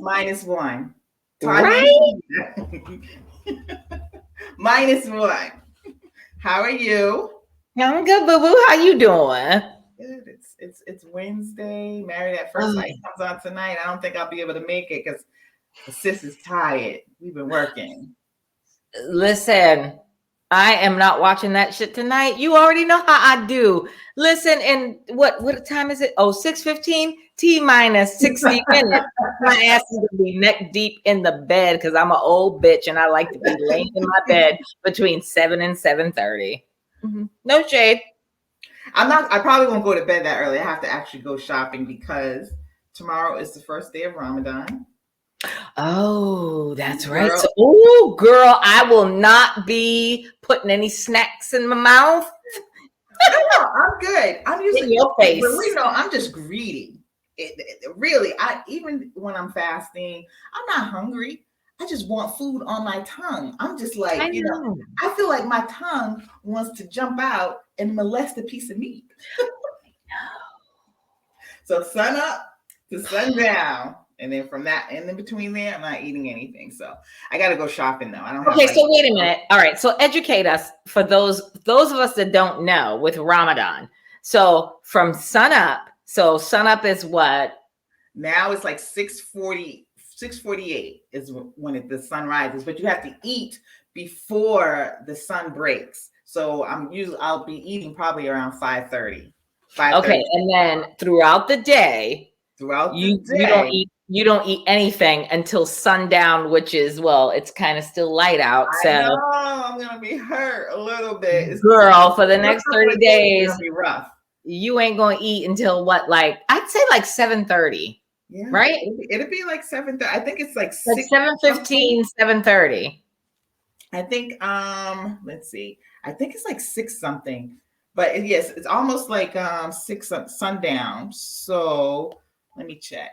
-1. Right? -1. How are you? I'm good, boo boo. How you doing? Good. It's Wednesday. Married at First Oh, Sight comes on tonight. I don't think I'll be able to make it because the sis is tired. We've been working. listen, I am not watching that shit tonight. You already know how I do. Listen, and what time is it? Oh, 6:15, T minus 60 minutes. My ass is gonna be neck deep in the bed because I'm an old bitch and I like to be laying in my bed between 7 and 7:30. No shade. I probably won't go to bed that early. I have to actually go shopping because tomorrow is the first day of Ramadan. Oh, that's right. Girl, So, oh, girl, I will not be putting any snacks in my mouth. no, I'm good. I'm In usually, your but face. I'm just greedy. Really, I even when I'm fasting, I'm not hungry. I just want food on my tongue. I'm just like, I know. I feel like my tongue wants to jump out and molest a piece of meat. So sun up to sundown. And then from that, and in between there, I'm not eating anything. So I got to go shopping though. I don't have Okay, so wait a minute. All right, so educate us for those of us that don't know with Ramadan. So from sun up, so sun up is what? Now it's like 6:48 is when the sun rises, but you have to eat before the sun breaks. So I'll be eating probably around 5:30. Okay, and then throughout the day, you don't eat anything until sundown, which is, well, it's kind of still light out. I So know I'm gonna be hurt a little bit. girl, for the next 30 days, it's gonna be rough. You ain't gonna eat until what? Like I'd say like 7:30. Yeah, right? It'll be like 7:30. I think it's like 7:15, 7:30. I think let's see. I think it's like 6 something. But yes, it's almost like 6 sundown. So let me check.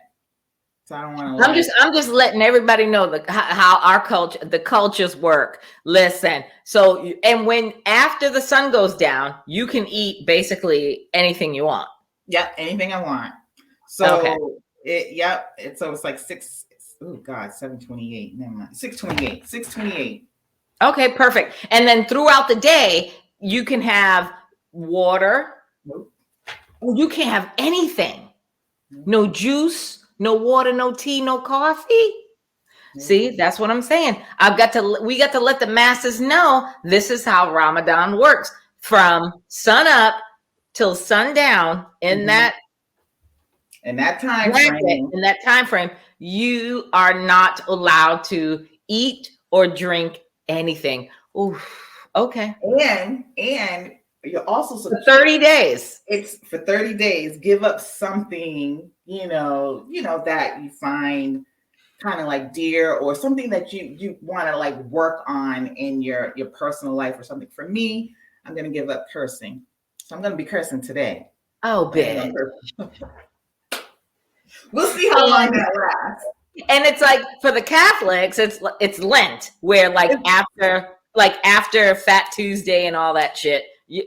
So I don't want to I'm just letting everybody know how our the cultures work. Listen, so and when after the sun goes down, you can eat basically anything you want. Yep, anything I want. So okay. It's like 6. Oh God, 7:28. Never mind. 6:28. 6:28. Okay, perfect. And then throughout the day, you can have water. Nope. You can't have anything. No juice, no water, no tea, no coffee. Nope. See, that's what I'm saying. We got to let the masses know this is how Ramadan works. From sun up till sundown in that time frame, you are not allowed to eat or drink anything. Oof. Okay. And you're also for 30 days. It's for 30 days. Give up something, that you find kind of like dear, or something that you want to like work on in your personal life or something. For me, I'm gonna give up cursing. So I'm gonna be cursing today. Oh, bitch. We'll see how long that lasts. And it's like for the Catholics, it's Lent, where like after Fat Tuesday and all that shit,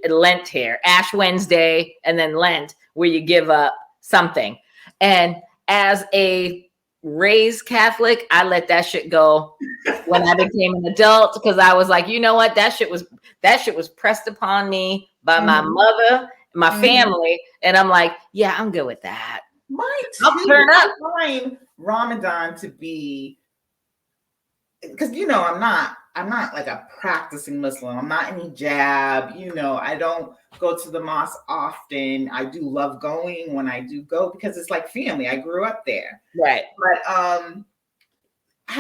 Lent here, Ash Wednesday, and then Lent, where you give up something. And as a raised Catholic, I let that shit go when I became an adult, because I was like, you know what, that shit was pressed upon me by my mother, my family, and I'm like, yeah, I'm good with that. I'll turn up. I find Ramadan to be, because I'm not like a practicing Muslim. I'm not in hijab. I don't go to the mosque often. I do love going when I do go because it's like family. I grew up there. Right. But I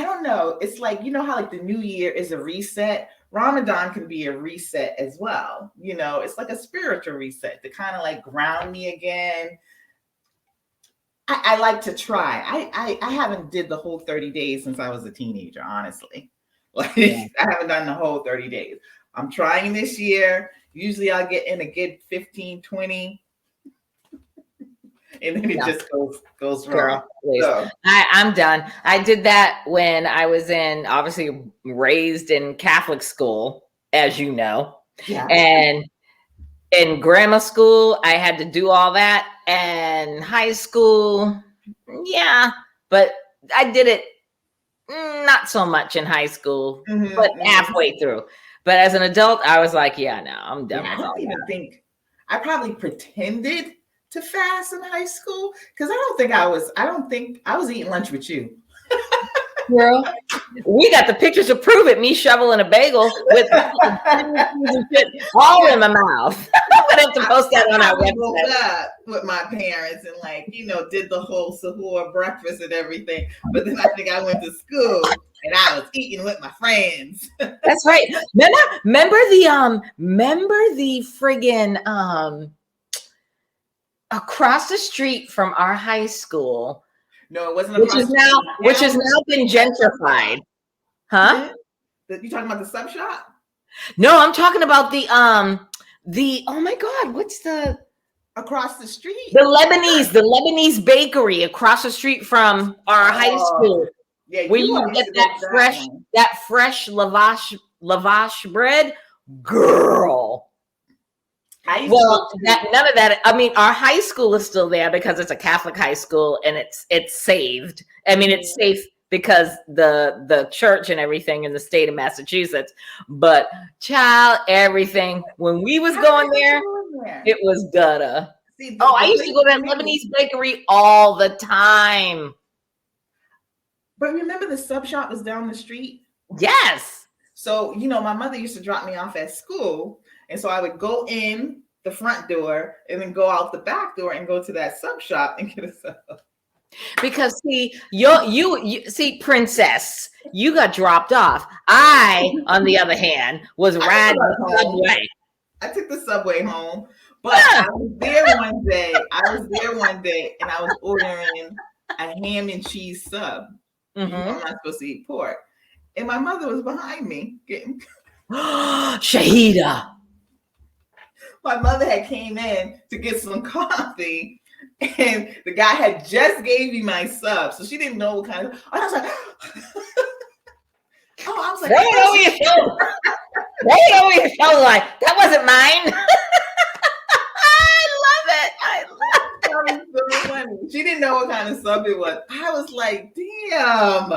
don't know. It's like, how like the new year is a reset. Ramadan can be a reset as well. It's like a spiritual reset to kind of like ground me again. I like to try. I haven't did the whole 30 days since I was a teenager, honestly. I haven't done the whole 30 days. I'm trying this year. Usually I'll get in a good 15, 20. And then it just goes wrong. So. I'm done. I did that when I was obviously raised in Catholic school, as you know. Yeah. And in grammar school, I had to do all that. And high school, yeah. But I did it not so much in high school, but halfway through. But as an adult, I was like, yeah, no, I'm done. I don't even think I probably pretended to fast in high school because I don't think I was eating lunch with you. Girl, we got the pictures to prove it. Me shoveling a bagel with all in my mouth. I'm gonna have to post that on our website. With my parents and did the whole sahur breakfast and everything. But then I think I went to school and I was eating with my friends. That's right. Remember the friggin' across the street from our high school. No, it wasn't. Which has now been gentrified, huh? You talking about the sub shop? No, I'm talking about the oh my God, what's the across the street? The Lebanese bakery across the street from our high school. Yeah, where you get that fresh lavash bread, girl. None of that. I mean, our high school is still there because it's a Catholic high school and it's saved. I mean, it's safe because the church and everything in the state of Massachusetts. But child, everything when we was going there, it was gutter. I used to go to that Lebanese bakery all the time. But remember, the sub shop was down the street. Yes. So my mother used to drop me off at school. And so I would go in the front door and then go out the back door and go to that sub shop and get a sub. Because see, you see, princess, you got dropped off. I, on the other hand, was riding the subway. I took the subway home, but I was there one day. And I was ordering a ham and cheese sub. I'm not supposed to eat pork. And my mother was behind me getting Shahida. My mother had came in to get some coffee, and the guy had just gave me my sub, so she didn't know what kind of. I was like, right over your shoulder. Right over your shoulder, like that wasn't mine. I love it. So funny. She didn't know what kind of sub it was. I was like, damn,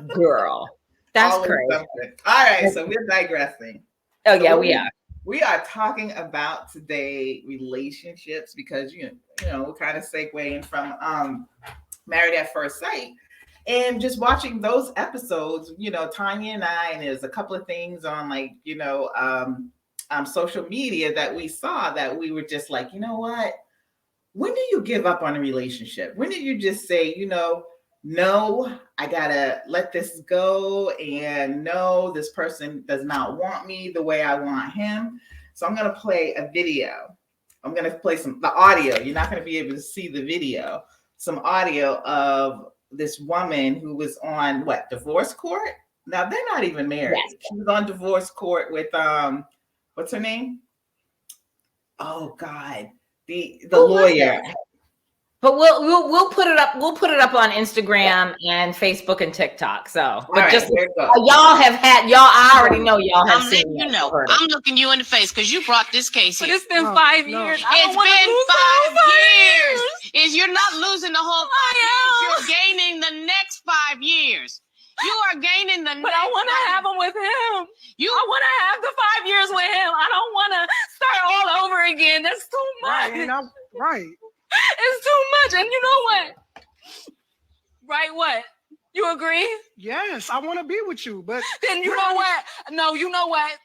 girl, that's crazy. Something. All right, so we're digressing. Oh yeah, we are. We are talking about today relationships because we're kind of segueing from Married at First Sight and just watching those episodes. Tanya and I, and there's a couple of things on social media that we saw that we were just like, you know what? When do you give up on a relationship? When did you just say, no, I gotta let this go, and no, this person does not want me the way I want him. So I'm gonna play a video. I'm gonna play the audio. You're not gonna be able to see the video. Some audio of this woman who was on divorce court. Now they're not even married. Yes. She was on divorce court with what's her name? Oh God, the lawyer. But we'll put it up. We'll put it up on Instagram and Facebook and TikTok. So, but right, just y'all I already know y'all have seen. I'm looking you in the face because you brought this case here. But it's been 5 years. It's been 5 years. You're not losing the whole 5 years. You're gaining the next 5 years. You are gaining the. But I want to have them with him. I want to have the 5 years with him. I don't want to start all over again. That's too much. Right. It's too much. And you know what? Right, what? You agree? Yes, I want to be with you, but... Then you know what? No, you know what?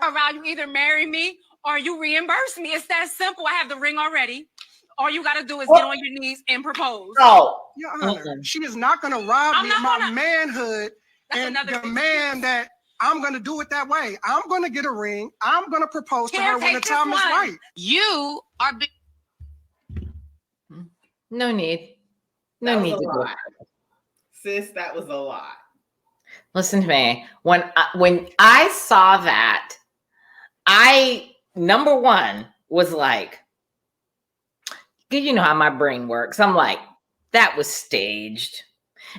Around, you either marry me or you reimburse me. It's that simple. I have the ring already. All you got to do is get on your knees and propose. No. Your Honor, she is not going to rob me of my manhood and demand that I'm going to do it that way. I'm going to get a ring. I'm going to propose to her when the time is right. You are... No need. No need to do it. Sis, that was a lot. Listen to me. When I saw that, I, number one, was like, you know how my brain works. I'm like, that was staged.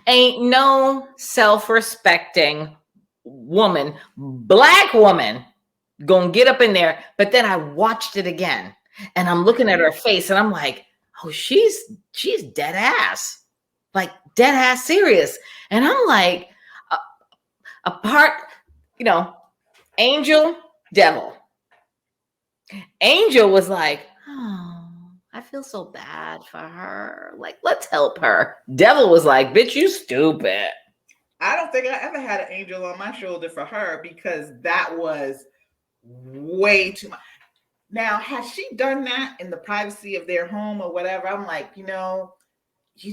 Ain't no self-respecting woman, black woman, gonna get up in there. But then I watched it again, and I'm looking at her face, and I'm like, oh, she's dead ass. like dead ass serious. And I'm like, apart, angel, devil. Angel was like, oh, I feel so bad for her. Like, let's help her. Devil was like, bitch, you stupid. I don't think I ever had an angel on my shoulder for her because that was way too much. Now, has she done that in the privacy of their home or whatever? I'm like, you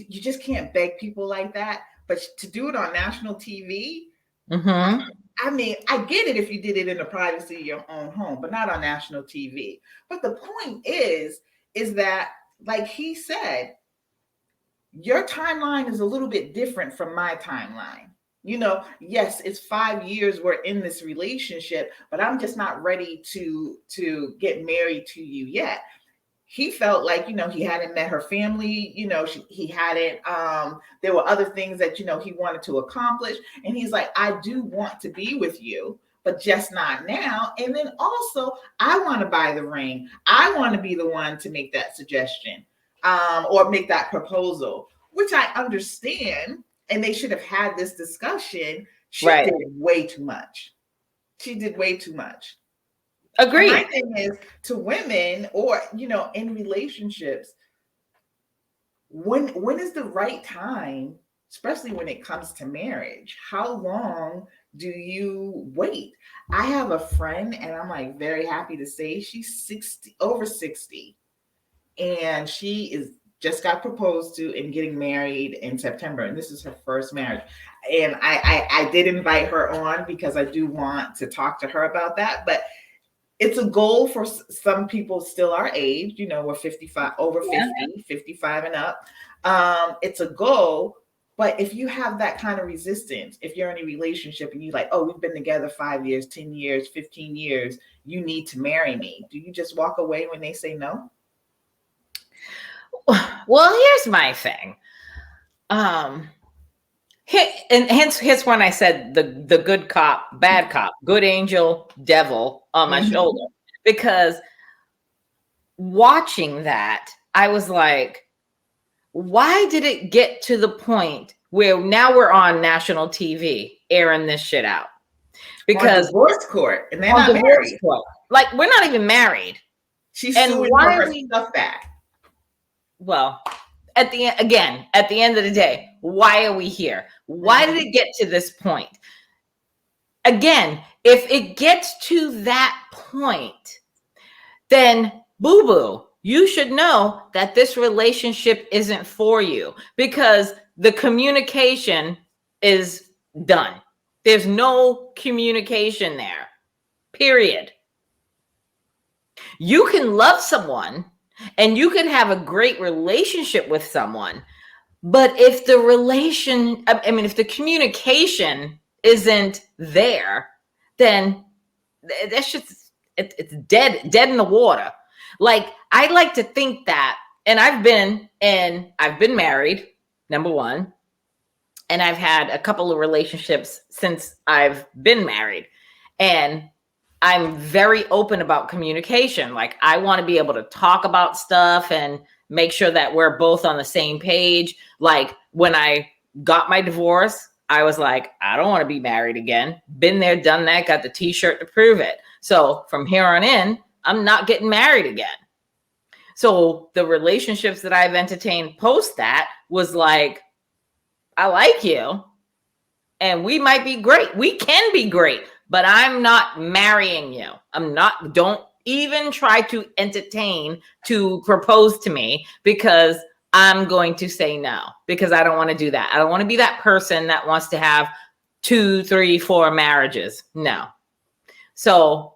just can't beg people like that. But to do it on national TV, I mean, I get it if you did it in the privacy of your own home, but not on national TV. But the point is that, like he said, your timeline is a little bit different from my timeline. Yes, it's 5 years we're in this relationship, but I'm just not ready to get married to you yet. He felt like, he hadn't met her family, he hadn't, there were other things that, he wanted to accomplish. And he's like, I do want to be with you, but just not now. And then also, I want to buy the ring. I want to be the one to make that suggestion, or make that proposal, which I understand. And they should have had this discussion. She did way too much. She did way too much. Agreed. My thing is to women, or in relationships, when is the right time, especially when it comes to marriage? How long do you wait? I have a friend, and I'm like very happy to say she's over 60, and she is just got proposed to and getting married in September, and this is her first marriage. And I did invite her on because I do want to talk to her about that, but it's a goal for some people still our age, we're 55, over 50, 55 and up. It's a goal, but if you have that kind of resistance, if you're in a relationship and you're like, oh, we've been together 5 years, 10 years, 15 years, you need to marry me. Do you just walk away when they say no? Well, here's my thing. And hence when I said the good cop, bad cop, good angel, devil on my shoulder, because watching that, I was like, why did it get to the point where now we're on national TV airing this shit out? Because on divorce court, and they're not married. Like, we're not even married. She's suing for her stuff back. Well, at the end of the day, why are we here? Why did it get to this point? Again, if it gets to that point, then boo-boo, you should know that this relationship isn't for you, because the communication is done. There's no communication there, period. You can love someone and you can have a great relationship with someone, but if the if the communication isn't there, then that's just, it's dead in the water. Like, I like to think that, and I've been married, number one, and I've had a couple of relationships since I've been married, and I'm very open about communication. Like, I want to be able to talk about stuff and make sure that we're both on the same page. Like, when I got my divorce, I was like, I don't want to be married again. Been there, done that, got the t-shirt to prove it. So from here on in, I'm not getting married again. So the relationships that I've entertained post that was like, I like you and we might be great. We can be great, but I'm not marrying you. Don't even try to entertain to propose to me, because I'm going to say no, because I don't want to do that. I don't want to be that person that wants to have 2, 3, 4 marriages. No. So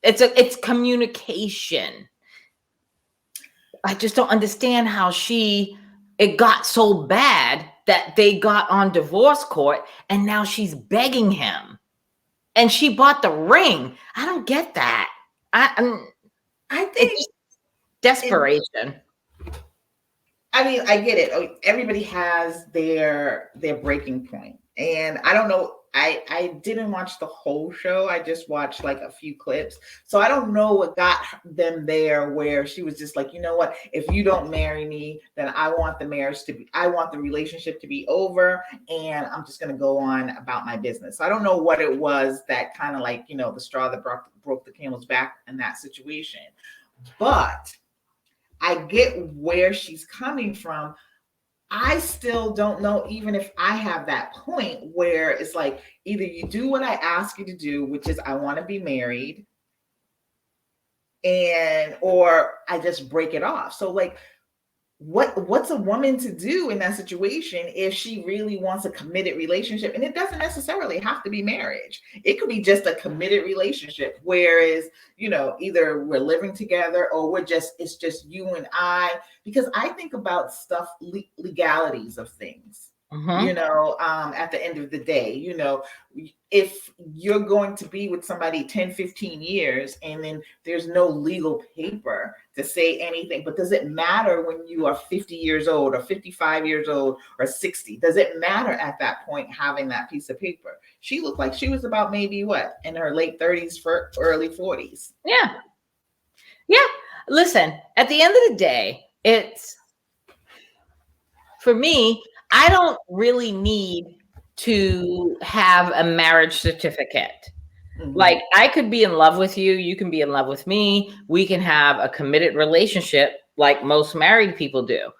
it's communication. I just don't understand how it got so bad that they got on divorce court and now she's begging him. And she bought the ring. I don't get that. I think it's desperation. I mean, I get it. Everybody has their breaking point. And I don't know I didn't watch the whole show. I just watched like a few clips. So I don't know what got them there where she was just like, you know what, if you don't marry me, then I want the relationship to be over, and I'm just going to go on about my business. So I don't know what it was that kind of like, the straw that broke the camel's back in that situation. But I get where she's coming from. I still don't know, even if I have that point where it's like, either you do what I ask you to do, which is I want to be married, or I just break it off. So like, what's a woman to do in that situation if she really wants a committed relationship? And it doesn't necessarily have to be marriage. It could be just a committed relationship, whereas, either we're living together or it's just you and I, because I think about stuff, legalities of things. At the end of the day, if you're going to be with somebody 10, 15 years and then there's no legal paper to say anything, but does it matter when you are 50 years old or 55 years old or 60? Does it matter at that point having that piece of paper? She looked like she was about maybe in her late 30s for early 40s. Yeah. Listen, at the end of the day, for me, I don't really need to have a marriage certificate. Mm-hmm. Like, I could be in love with you. You can be in love with me. We can have a committed relationship like most married people do.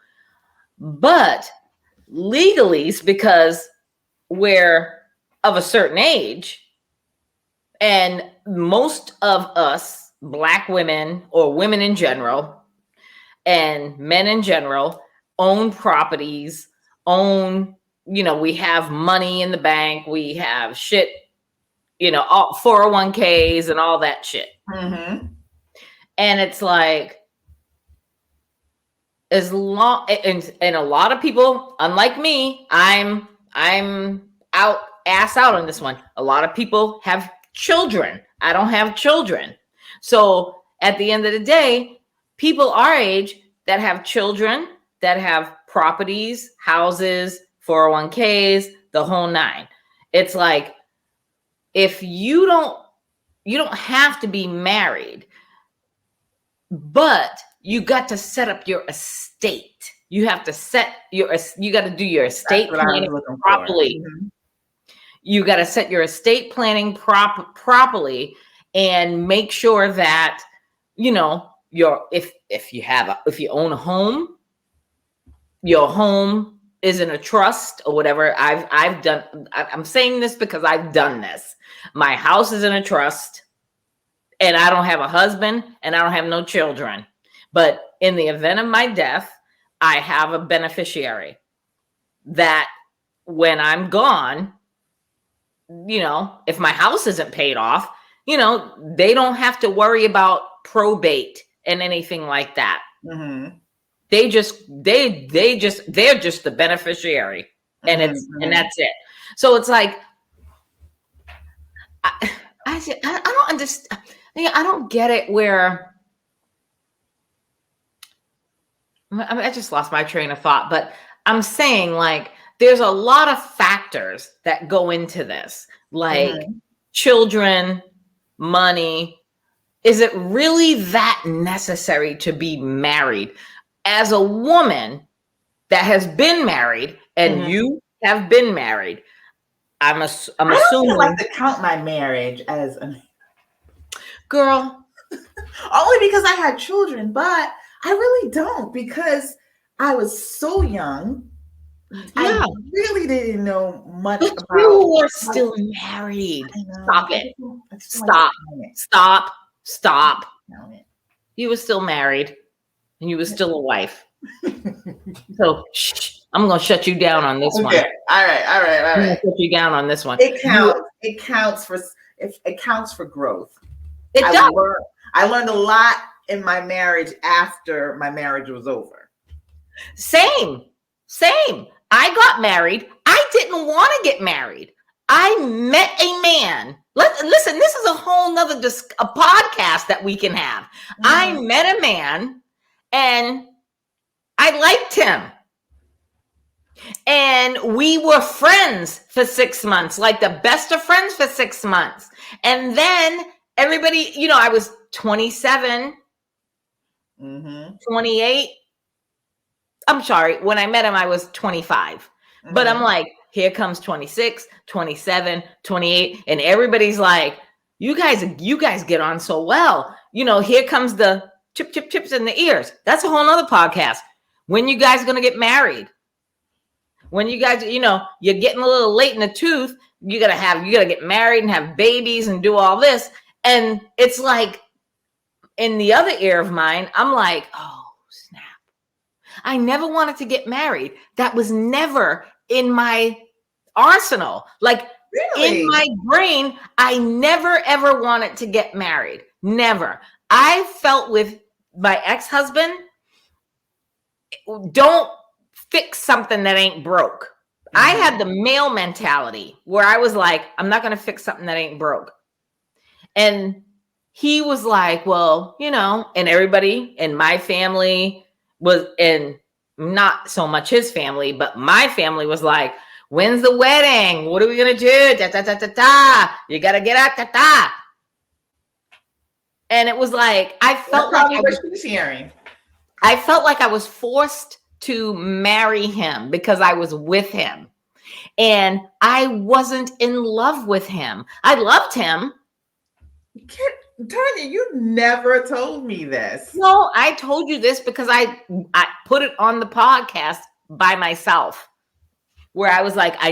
But legally, because we're of a certain age, and most of us, Black women or women in general, and men in general, own properties, we have money in the bank, we have shit, all 401ks and all that shit. Mm-hmm. And it's like, as long, and a lot of people, unlike me, I'm ass out on this one. A lot of people have children. I don't have children. So at the end of the day, people our age that have children, that have properties, houses, 401ks, the whole nine. It's like, if you don't have to be married, but you got to set up your estate. You got to do your estate planning properly. Mm-hmm. You got to set your estate planning properly and make sure that, if you own a home, your home is in a trust or whatever. I'm saying this because I've done this. My house is in a trust, and I don't have a husband and I don't have no children. But in the event of my death, I have a beneficiary that when I'm gone, if my house isn't paid off, they don't have to worry about probate and anything like that. Mm-hmm. They're just the beneficiary, and and that's it. So it's like, I don't understand. I don't get it. Where I just lost my train of thought, but I'm saying, like, there's a lot of factors that go into this, like children, money. Is it really that necessary to be married? As a woman that has been married, and you have been married, I'm assuming. I don't like to count my marriage as a girl, only because I had children, but I really don't, because I was so young. Yeah. I really didn't know much about. You were still married. Stop it! Stop! You were still married. And you were still a wife. So I'm going to shut you down on this one. All right. I'm going to shut you down on this one. It counts for growth. It does. I learned a lot in my marriage after my marriage was over. Same. I got married. I didn't want to get married. I met a man. Listen, this is a whole nother a podcast that we can have. Mm-hmm. I met a man and I liked him. And we were friends for 6 months, like the best of friends for 6 months. And then everybody, I was 27, 28. I'm sorry. When I met him, I was 25. But I'm like, here comes 26, 27, 28. And everybody's like, you guys get on so well. Here comes the chips in the ears. That's a whole nother podcast. When you guys going to get married? When you guys, you're getting a little late in the tooth, you got to get married and have babies and do all this. And it's like in the other ear of mine, I'm like, oh, snap. I never wanted to get married. That was never in my arsenal. Like Really? in my brain, I never, ever wanted to get married. Never. I felt with my ex-husband, don't fix something that ain't broke. I had the male mentality where I was like, I'm not going to fix something that ain't broke. And he was like, well, and everybody in my family was, and not so much his family, but my family was like, when's the wedding? What are we going to do? Da, da, da, da, da. You got to get out, da, da. And it was like, I felt like I felt like I was forced to marry him because I was with him. And I wasn't in love with him. I loved him. Tanya, you never told me this. No, I told you this because I put it on the podcast by myself, where I was like, I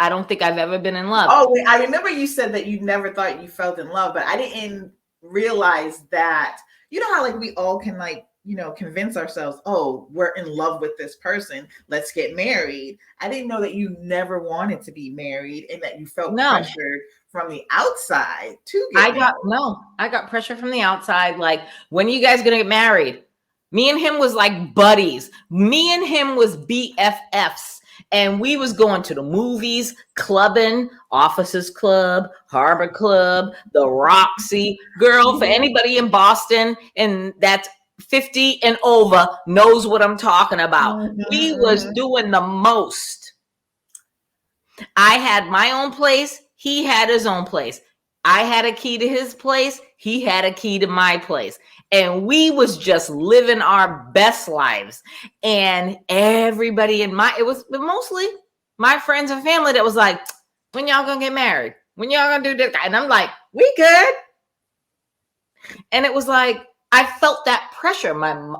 don't think I've ever been in love. Oh, I remember you said that you never thought you felt in love, but I didn't realize that, how like we all can convince ourselves, oh, we're in love with this person, let's get married. I didn't know that you never wanted to be married and that you felt pressured from the outside to get married. I got pressure from the outside. Like, when are you guys gonna get married? Me and him was like buddies. Me and him was BFFs. And we was going to the movies, clubbing, Officers Club, Harbor Club, the Roxy. Girl, for anybody in Boston, and that's 50 and over knows what I'm talking about. We was doing the most. I had my own place. He had his own place. I had a key to his place. He had a key to my place. And we was just living our best lives. And everybody it was mostly my friends and family that was like, when y'all gonna get married? When y'all gonna do this? And I'm like, we good. And it was like, I felt that pressure. My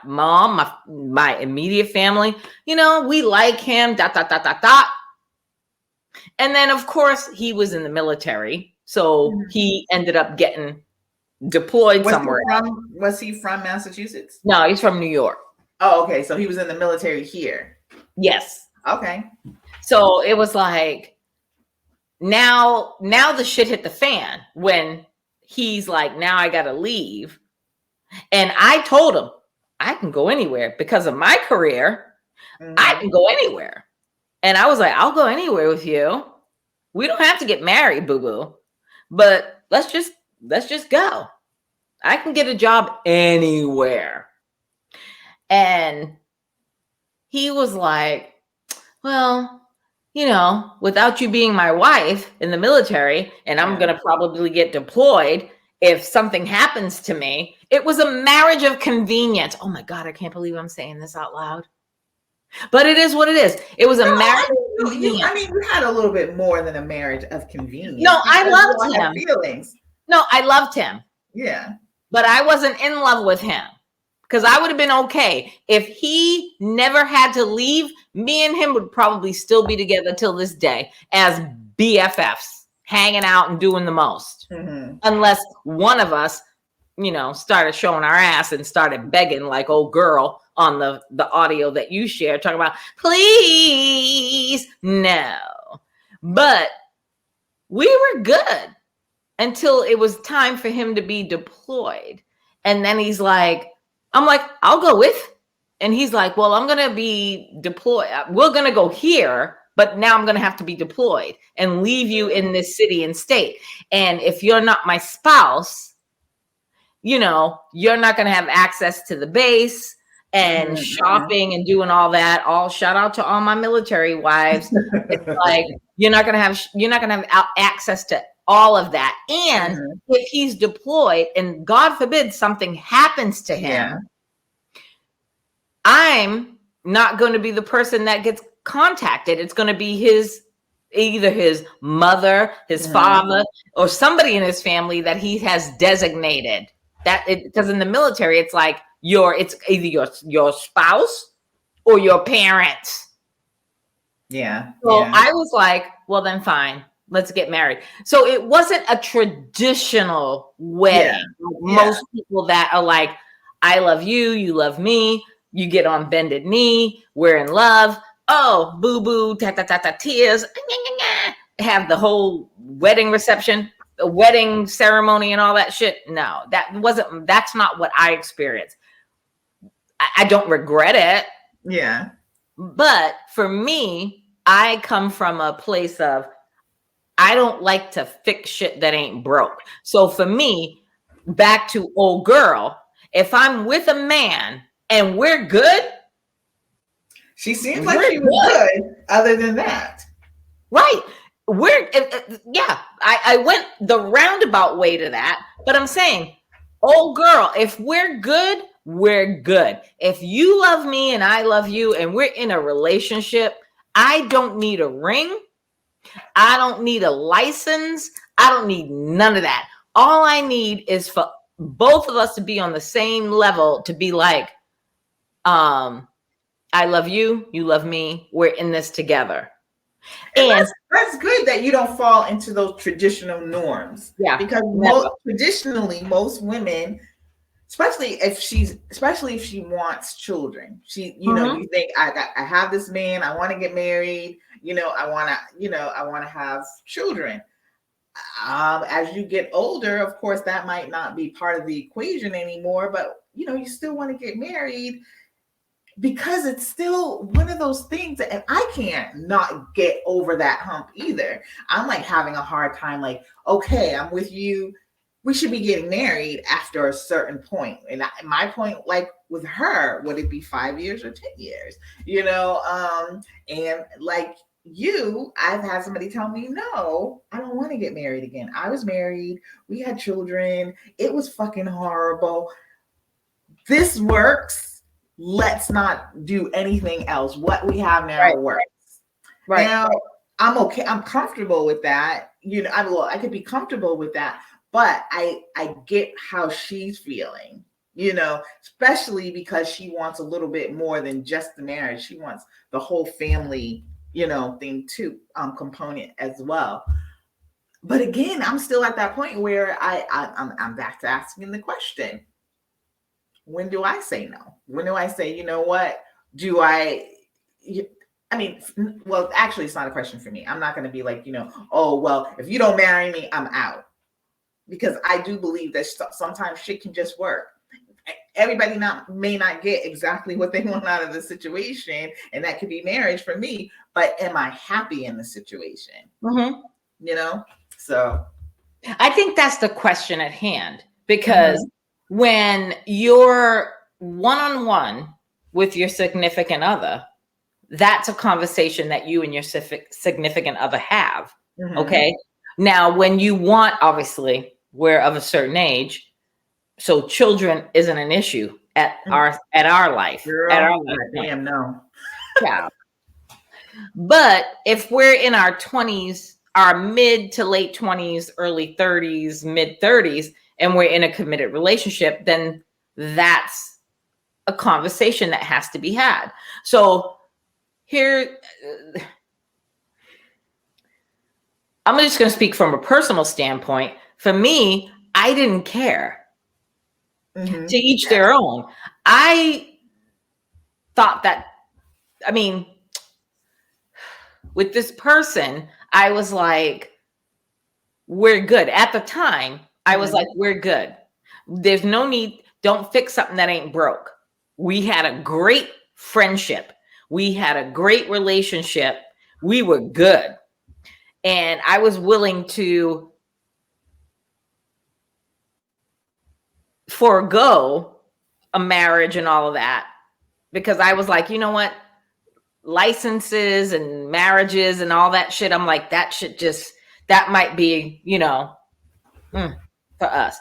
mom, my immediate family, we like him, ... And then, of course, he was in the military. So he ended up getting deployed somewhere. Was he from Massachusetts? No, he's from New York. Oh, okay. So he was in the military here. Yes. Okay. So it was like, now the shit hit the fan when he's like, now I got to leave. And I told him, I can go anywhere because of my career. I can go anywhere. And I was like, I'll go anywhere with you. We don't have to get married, boo-boo. But let's just go. I can get a job anywhere. And he was like, well, without you being my wife in the military, and I'm going to probably get deployed if something happens to me. It was a marriage of convenience. Oh my God, I can't believe I'm saying this out loud. But it is what it is. It was a marriage of convenience. You had a little bit more than a marriage of convenience. No, I loved him. Feelings. No, I loved him. Yeah. But I wasn't in love with him. Because I would have been okay. If he never had to leave, me and him would probably still be together till this day as BFFs, hanging out and doing the most. Unless one of us, started showing our ass and started begging like old girl on the audio that you shared, talking about, please, no. But we were good until it was time for him to be deployed. And then he's like, I'm like, I'll go with. And he's like, well, I'm going to be deployed. We're going to go here, but now I'm going to have to be deployed and leave you in this city and state. And if you're not my spouse, you're not going to have access to the base. and shopping and doing all that. All shout out to all my military wives. It's like you're not gonna have access to all of that. And if he's deployed and God forbid something happens to him, I'm not going to be the person that gets contacted. It's going to be either his mother, his father, or somebody in his family that he has designated. Because in the military, it's like it's either your spouse or your parents. Yeah. So I was like, well, then fine, let's get married. So it wasn't a traditional wedding. Most people that are like, I love you, you love me, you get on bended knee, we're in love. Oh, boo boo, ta ta ta ta, tears, have the whole wedding reception, the wedding ceremony, and all that shit. No, that's not what I experienced. I don't regret it. Yeah. But for me, I come from a place of I don't like to fix shit that ain't broke. So for me, back to old girl, if I'm with a man and we're good. She seems like she was good other than that. Right. I went the roundabout way to that, but I'm saying, old girl, if we're good, we're good. If you love me and I love you and we're in a relationship, I don't need a ring. I don't need a license. I don't need none of that. All I need is for both of us to be on the same level, to be like, I love you, you love me, we're in this together. And that's good that you don't fall into those traditional norms. Yeah. Because traditionally, most women, especially if she wants children, you think I have this man, I want to get married, I want to have children. As you get older, of course, that might not be part of the equation anymore, but you still want to get married because it's still one of those things that, and I can't not get over that hump either. I'm like having a hard time, like, okay, I'm with you. We should be getting married after a certain point. And my point, like with her, would it be 5 years or 10 years? And like I've had somebody tell me, no, I don't want to get married again. I was married. We had children. It was fucking horrible. This works. Let's not do anything else. What we have now works. Right. Now, I'm okay. I'm comfortable with that. I could be comfortable with that, but I get how she's feeling, especially because she wants a little bit more than just the marriage. She wants the whole family, thing too, component as well. But again, I'm still at that point where I'm back to asking the question. When do I say no? When do I say, you know what? Well, actually, it's not a question for me. I'm not going to be like, oh, well, if you don't marry me, I'm out. Because I do believe that sometimes shit can just work. Everybody may not get exactly what they want out of the situation, and that could be marriage for me. But am I happy in the situation? So I think that's the question at hand, because when you're one-on-one with your significant other, that's a conversation that you and your significant other have. Okay. Now, when you want, obviously, we're of a certain age, so children isn't an issue at our life. Girl, at our life. Damn, no. Yeah. But if we're in our 20s, our mid to late 20s, early 30s, mid 30s, and we're in a committed relationship, then that's a conversation that has to be had. So here, I'm just going to speak from a personal standpoint. For me, I didn't care. To each their own. I thought that, with this person, I was like, we're good. At the time, I was like, we're good. There's no need. Don't fix something that ain't broke. We had a great friendship. We had a great relationship. We were good. And I was willing to forego a marriage and all of that because I was like, you know what? Licenses and marriages and all that shit. I'm like, that might be, for us.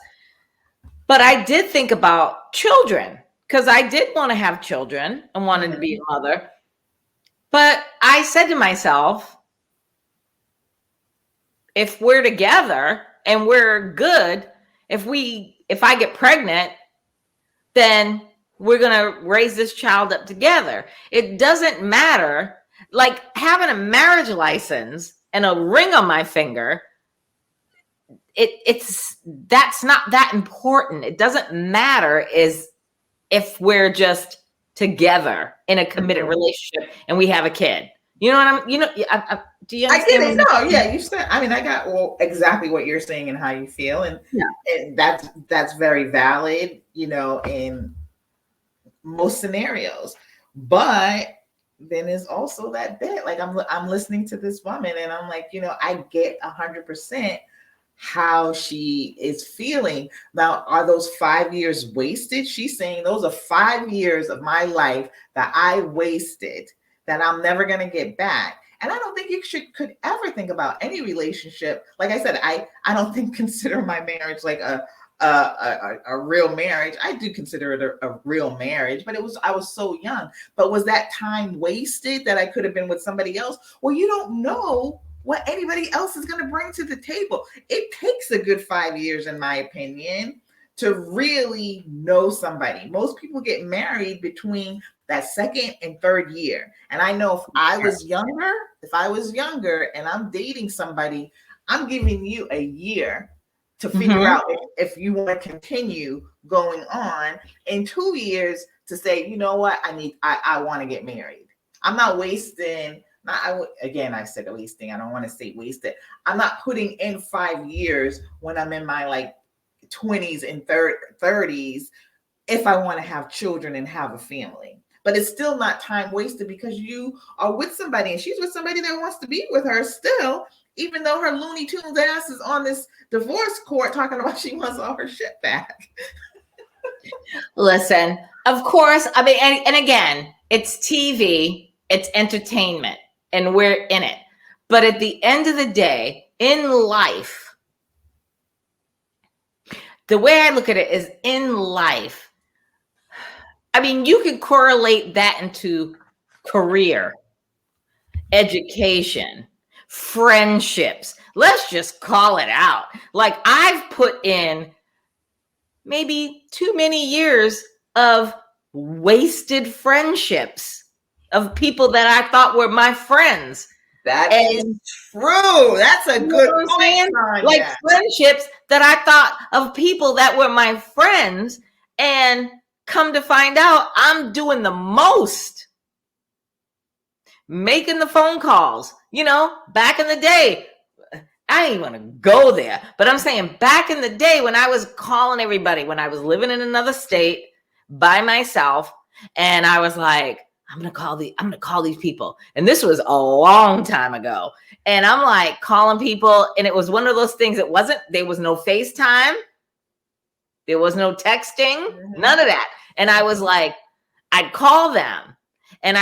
But I did think about children because I did want to have children and wanted to be a mother. But I said to myself, if we're together and we're good, if I get pregnant, then we're going to raise this child up together. It doesn't matter. Like having a marriage license and a ring on my finger, that's not that important. It doesn't matter if we're just together in a committed relationship and we have a kid. You know what do you understand? I get it. No, yeah, you said. I mean, I got exactly what you're saying and how you feel, and that's very valid. In most scenarios, but then there's also that bit. Like I'm listening to this woman, and I'm like, I get 100% how she is feeling. Now, are those 5 years wasted? She's saying those are 5 years of my life that I wasted that I'm never going to get back. And I don't think you could ever think about any relationship. Like I said, I don't consider my marriage like a real marriage. I do consider it a real marriage, but I was so young. But was that time wasted that I could have been with somebody else? Well, you don't know what anybody else is going to bring to the table. It takes a good 5 years, in my opinion, to really know somebody. Most people get married between that second and third year. And I know if I was younger and I'm dating somebody, I'm giving you a year to figure out if you want to continue going on, in 2 years to say, you know what, I want to get married. I'm not wasting. I said wasting. I don't want to say wasted. I'm not putting in 5 years when I'm in my 20s and 30s if I want to have children and have a family. But it's still not time wasted because you are with somebody and she's with somebody that wants to be with her still, even though her Looney Tunes ass is on this divorce court talking about she wants all her shit back. Listen, of course, I mean, and again, it's TV, it's entertainment, and we're in it. But at the end of the day, in life, the way I look at it is in life, I mean, you can correlate that into career, education, friendships. Let's just call it out. Like I've put in maybe too many years of wasted friendships of people that I thought were my friends. That is true. That's a good point. Like friendships that I thought of people that were my friends, and come to find out I'm doing the most, making the phone calls. Back in the day, I didn't want to go there, but I'm saying back in the day when I was calling everybody, when I was living in another state by myself, and I was like, I'm gonna call these people. And this was a long time ago. And I'm like calling people, and it was one of those things. There was no FaceTime. There was no texting, none of that. And I was like, I'd call them and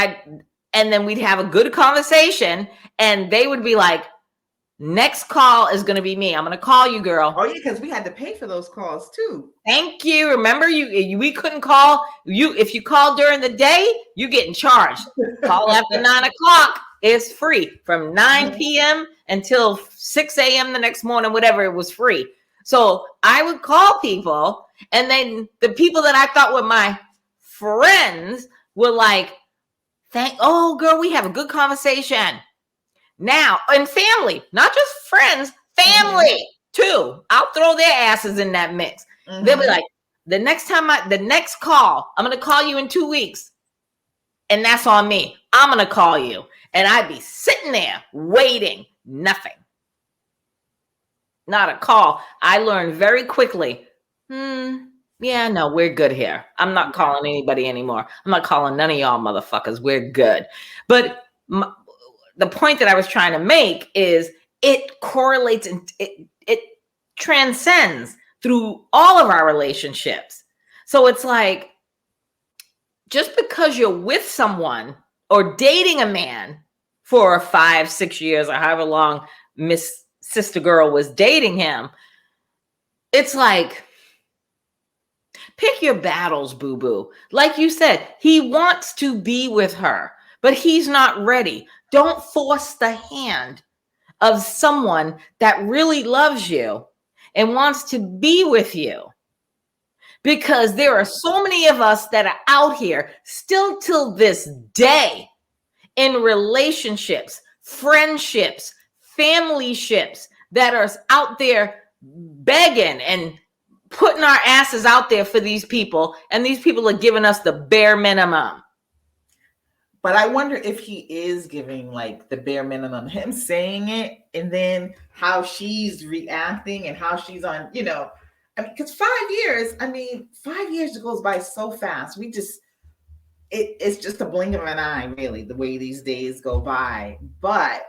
then we'd have a good conversation, and they would be like, next call is going to be me. I'm going to call you, girl. Oh yeah, because we had to pay for those calls too. Thank you. Remember, we couldn't call you if you called during the day. You getting charged. Call after 9 o'clock is free from 9 p.m. until 6 a.m. the next morning. Whatever, it was free. So I would call people, and then the people that I thought were my friends were like, "Oh, girl, we have a good conversation." Now, and family, not just friends, family too. I'll throw their asses in that mix. They'll be like, the next call, I'm going to call you in 2 weeks. And that's on me. I'm going to call you. And I'd be sitting there waiting, nothing. Not a call. I learned very quickly, yeah, no, we're good here. I'm not calling anybody anymore. I'm not calling none of y'all motherfuckers. We're good. But the point that I was trying to make is it correlates and it transcends through all of our relationships. So it's like, just because you're with someone or dating a man for 5-6 years or however long Miss Sister Girl was dating him, it's like, pick your battles, boo-boo. Like you said, he wants to be with her, but he's not ready. Don't force the hand of someone that really loves you and wants to be with you. Because there are so many of us that are out here still till this day in relationships, friendships, family ships that are out there begging and putting our asses out there for these people. And these people are giving us the bare minimum. But I wonder if he is giving like the bare minimum, him saying it, and then how she's reacting and how she's on, you know, I mean, because 5 years, 5 years goes by so fast. It's just a blink of an eye, really, the way these days go by. But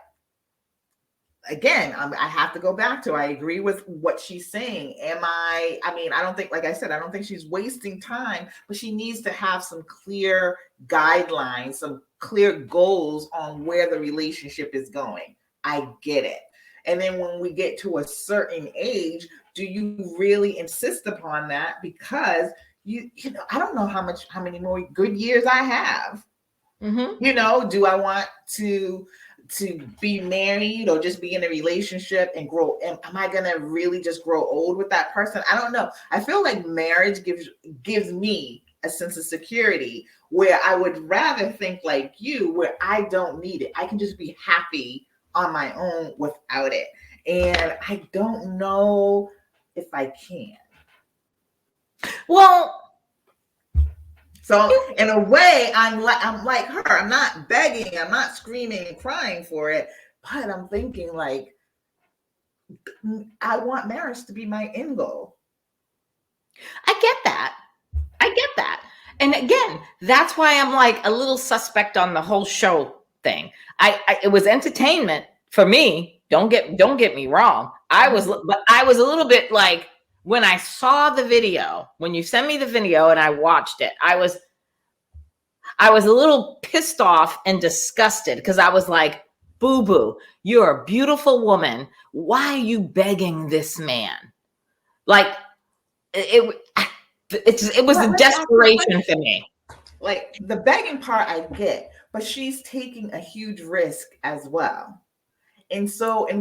again, I have to go back to, I agree with what she's saying. I don't think, like I said, I don't think she's wasting time, but she needs to have some clear guidelines, some clear goals on where the relationship is going. I get it. And then when we get to a certain age, do you really insist upon that? Because you know, I don't know how many more good years I have. Mm-hmm. You know, do I want to be married or just be in a relationship and grow? Am I gonna really just grow old with that person? I don't know. I feel like marriage gives me a sense of security, where I would rather think like you, where I don't need it. I can just be happy on my own without it. And I don't know if I can. Well, so in a way, I'm like her. I'm not begging. I'm not screaming and crying for it. But I'm thinking like, I want marriage to be my end goal. I get that. And again, that's why I'm like a little suspect on the whole show thing. It was entertainment for me. Don't get me wrong. I was a little bit like, when I saw the video, when you sent me the video and I watched it, I was a little pissed off and disgusted, because I was like, boo boo, you're a beautiful woman. Why are you begging this man? Like, it was a desperation for me. Like, the begging part I get, but she's taking a huge risk as well. And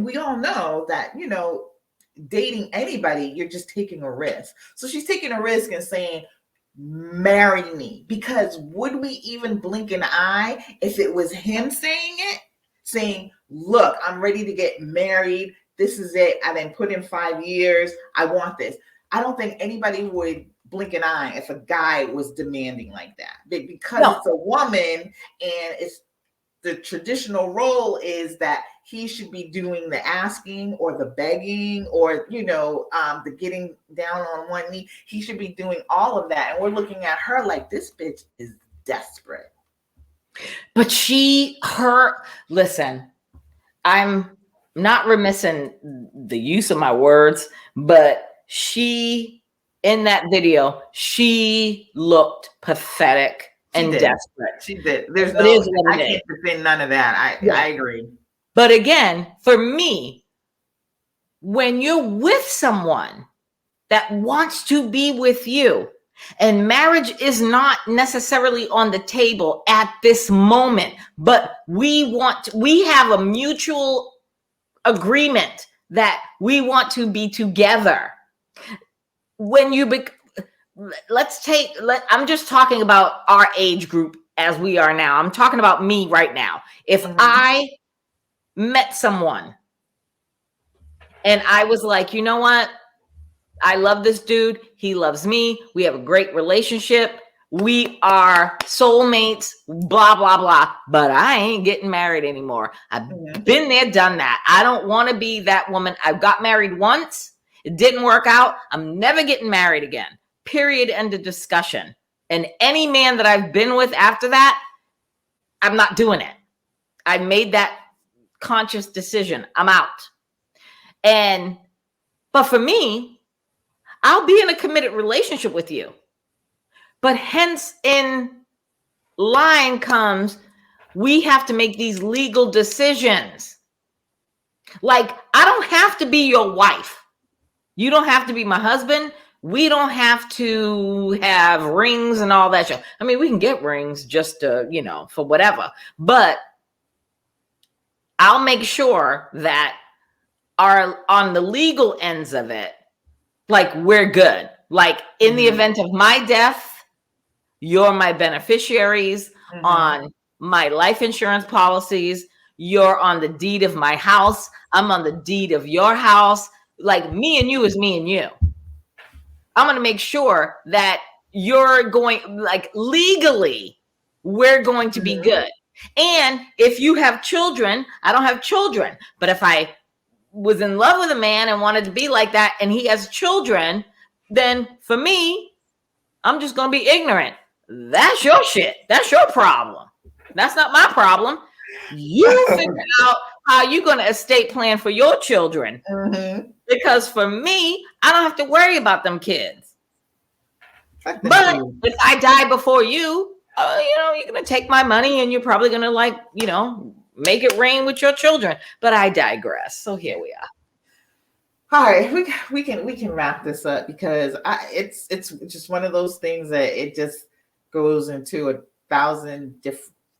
we all know that, you know, dating anybody, you're just taking a risk. So she's taking a risk and saying, marry me. Because would we even blink an eye if it was him saying, look, I'm ready to get married. This is it. I then put in 5 years. I want this. I don't think anybody would blink an eye if a guy was demanding like that. Because it's a woman, and it's the traditional role is that he should be doing the asking or the begging, or, you know, the getting down on one knee. He should be doing all of that. And we're looking at her like, this bitch is desperate. But listen, I'm not remiss in the use of my words, but she, in that video, she looked pathetic and desperate. She did. I can't defend none of that. I agree. But again, for me, when you're with someone that wants to be with you, and marriage is not necessarily on the table at this moment, but we have a mutual agreement that we want to be together. When I'm just talking about our age group as we are now. I'm talking about me right now. If I met someone and I was like, you know what? I love this dude. He loves me. We have a great relationship. We are soulmates, blah, blah, blah. But I ain't getting married anymore. I've been there, done that. I don't want to be that woman. I got married once. It didn't work out. I'm never getting married again. Period. End of discussion. And any man that I've been with after that, I'm not doing it. I made that conscious decision. I'm out. But for me, I'll be in a committed relationship with you. But hence, in line comes, we have to make these legal decisions. Like, I don't have to be your wife. You don't have to be my husband. We don't have to have rings and all that shit. I mean, we can get rings just to, for whatever. But I'll make sure that on the legal ends of it, like, we're good. Like, in the event of my death, you're my beneficiaries on my life insurance policies. You're on the deed of my house. I'm on the deed of your house. Like, me and you is me and you. I'm going to make sure that you're going, like, legally, we're going to be good. And if you have children, I don't have children, but if I was in love with a man and wanted to be like that and he has children, then for me, I'm just going to be ignorant. That's your shit. That's your problem. That's not my problem. You figure out how you're going to estate plan for your children. Because for me, I don't have to worry about them kids. But if I die before you, you're going to take my money and you're probably going to make it rain with your children. But I digress. So here we are. All right, we can wrap this up because it's just one of those things that it just goes into 1,000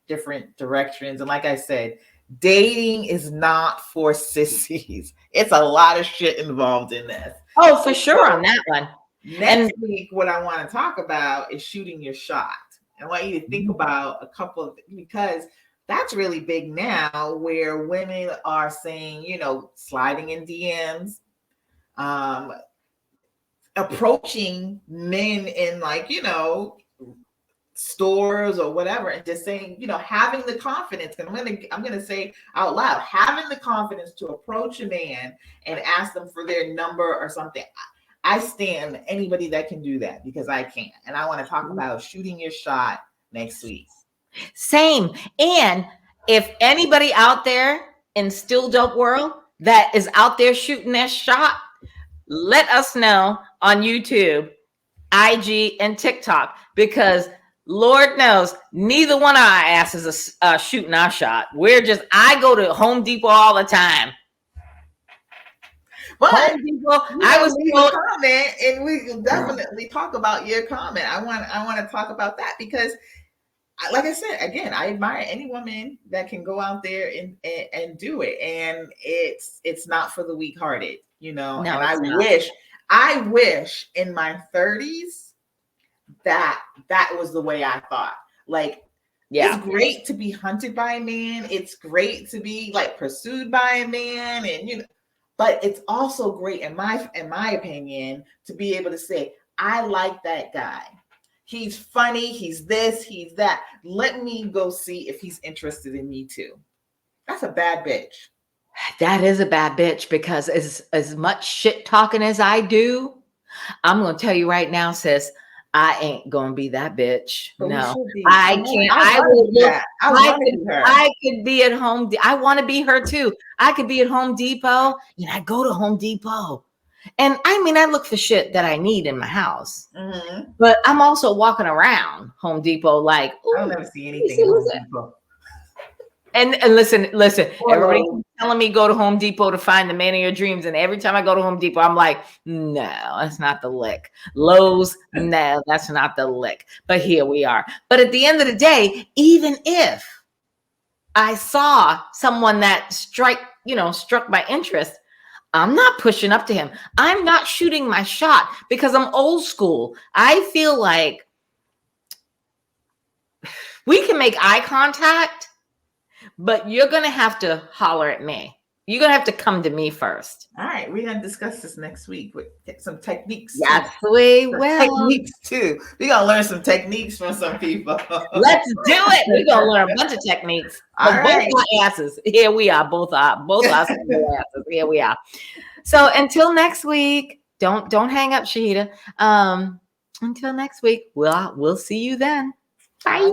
different directions. And like I said, dating is not for sissies. It's a lot of shit involved in this. Oh, for sure on that one. Next week, what I want to talk about is shooting your shot. I want you to think about a couple of, because that's really big now, where women are saying, sliding in DMs, approaching men in stores or whatever, and just saying, having the confidence. And I'm gonna say out loud, having the confidence to approach a man and ask them for their number or something. I stand anybody that can do that because I can't. And I want to talk about shooting your shot next week. Same. And if anybody out there in Still Dope World that is out there shooting their shot, let us know on YouTube, IG, and TikTok, because Lord knows neither one of our asses are shooting our shot. I go to Home Depot all the time. But Home Depot, I was told comment, and we can definitely talk about your comment. I want to talk about that because, like I said, again, I admire any woman that can go out there and do it, and it's not for the weak-hearted, No, and I wish in my 30s that was the way I thought. Like, it's great to be hunted by a man. It's great to be pursued by a man, and but it's also great, in my opinion, to be able to say, I like that guy. He's funny. He's this. He's that. Let me go see if he's interested in me too. That's a bad bitch. That is a bad bitch, because as much shit talking as I do, I'm going to tell you right now, sis, I ain't going to be that bitch. But no, I can't. I could be at Home. I want to be her too. I could be at Home Depot, and I go to Home Depot. And I look for shit that I need in my house. But I'm also walking around Home Depot I don't ever see anything at Home Depot. And listen, everybody telling me go to Home Depot to find the man of your dreams. And every time I go to Home Depot, I'm like, no, that's not the lick. Lowe's, no, that's not the lick. But here we are. But at the end of the day, even if I saw someone that struck my interest, I'm not pushing up to him. I'm not shooting my shot because I'm old school. I feel like we can make eye contact, but you're going to have to holler at me. You're going to have to come to me first. All right. We're going to discuss this next week with some techniques. Yes, we will. Techniques too. We're going to learn some techniques from some people. Let's do it. We're going to learn a bunch of techniques. All right. Both our asses. Here we are. Both our asses. Here we are. So until next week, don't hang up, Shahida. Until next week, we'll see you then. Bye.